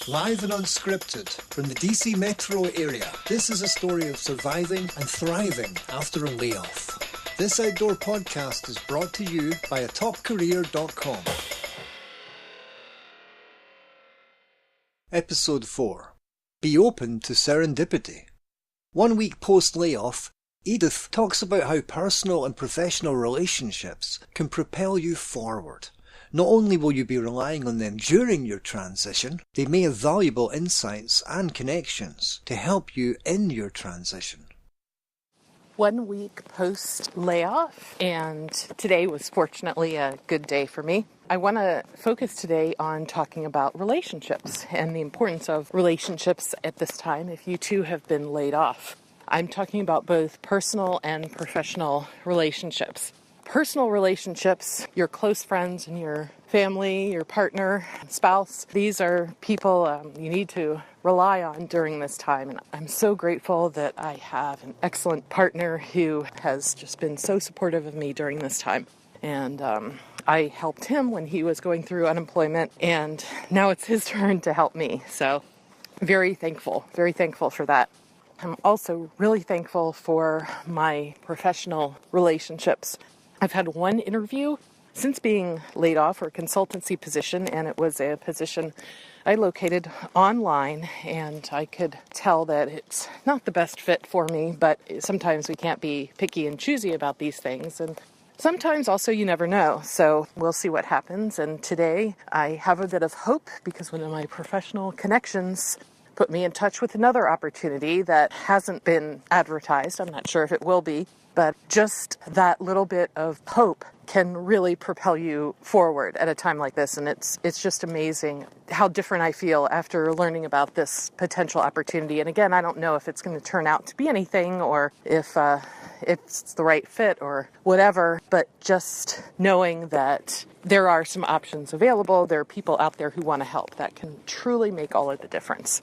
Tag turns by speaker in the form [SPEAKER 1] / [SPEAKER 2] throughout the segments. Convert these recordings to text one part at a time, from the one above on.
[SPEAKER 1] Live and unscripted from the DC metro area, this is a story of surviving and thriving after a layoff. This outdoor podcast is brought to you by atopcareer.com. Episode 4. Be open to serendipity. 1 week post-layoff, Edith talks about how personal and professional relationships can propel you forward. Not only will you be relying on them during your transition, they may have valuable insights and connections to help you in your transition.
[SPEAKER 2] 1 week post-layoff, and today was fortunately a good day for me. I want to focus today on talking about relationships and the importance of relationships at this time if you too have been laid off. I'm talking about both personal and professional relationships. Personal relationships, your close friends and your family, your partner, spouse, these are people you need to rely on during this time. And I'm so grateful that I have an excellent partner who has just been so supportive of me during this time. And I helped him when he was going through unemployment, and now it's his turn to help me. So very thankful for that. I'm also really thankful for my professional relationships. I've had one interview since being laid off for a consultancy position, and it was a position I located online, and I could tell that it's not the best fit for me, but sometimes we can't be picky and choosy about these things, and sometimes also you never know, so we'll see what happens. And today I have a bit of hope because one of my professional connections put me in touch with another opportunity that hasn't been advertised. I'm not sure if it will be. But just that little bit of hope can really propel you forward at a time like this. And it's just amazing how different I feel after learning about this potential opportunity. And again, I don't know if it's going to turn out to be anything or if it's the right fit or whatever. But just knowing that there are some options available, there are people out there who want to help, that can truly make all of the difference.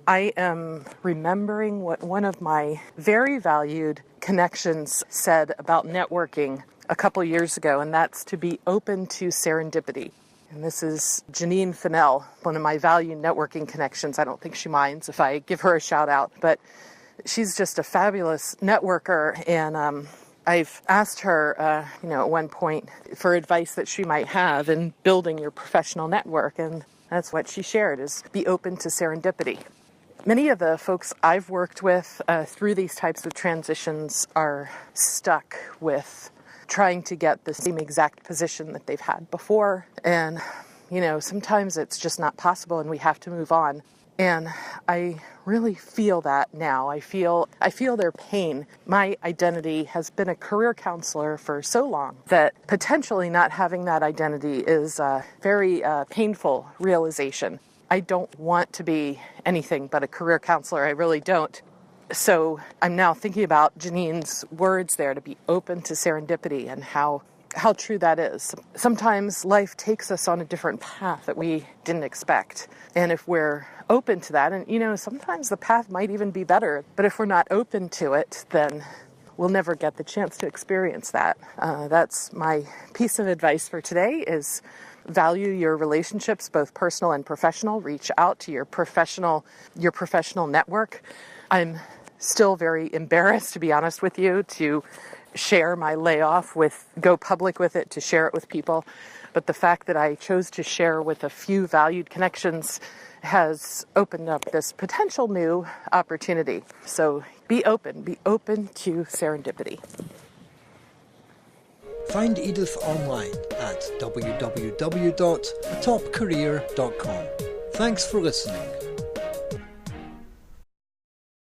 [SPEAKER 2] I am remembering what one of my very valued connections said about networking a couple years ago, and that's to be open to serendipity. And this is Janine Fennell, one of my valued networking connections. I don't think she minds if I give her a shout out, but she's just a fabulous networker, and I've asked her, at one point for advice that she might have in building your professional network, and that's what she shared, is be open to serendipity. Many of the folks I've worked with through these types of transitions are stuck with trying to get the same exact position that they've had before. And, sometimes it's just not possible and we have to move on. And I really feel that now. I feel their pain. My identity has been a career counselor for so long that potentially not having that identity is a very painful realization. I don't want to be anything but a career counselor. I really don't. So I'm now thinking about Janine's words there, to be open to serendipity, and how true that is. Sometimes life takes us on a different path that we didn't expect. And if we're open to that, and sometimes the path might even be better, but if we're not open to it, then we'll never get the chance to experience that. That's my piece of advice for today, is value your relationships, both personal and professional. Reach out to your professional network. I'm still very embarrassed, to be honest with you, to share my layoff go public with it, to share it with people. But the fact that I chose to share with a few valued connections has opened up this potential new opportunity. So be open to serendipity.
[SPEAKER 1] Find Edith online at www.atopcareer.com. Thanks for listening.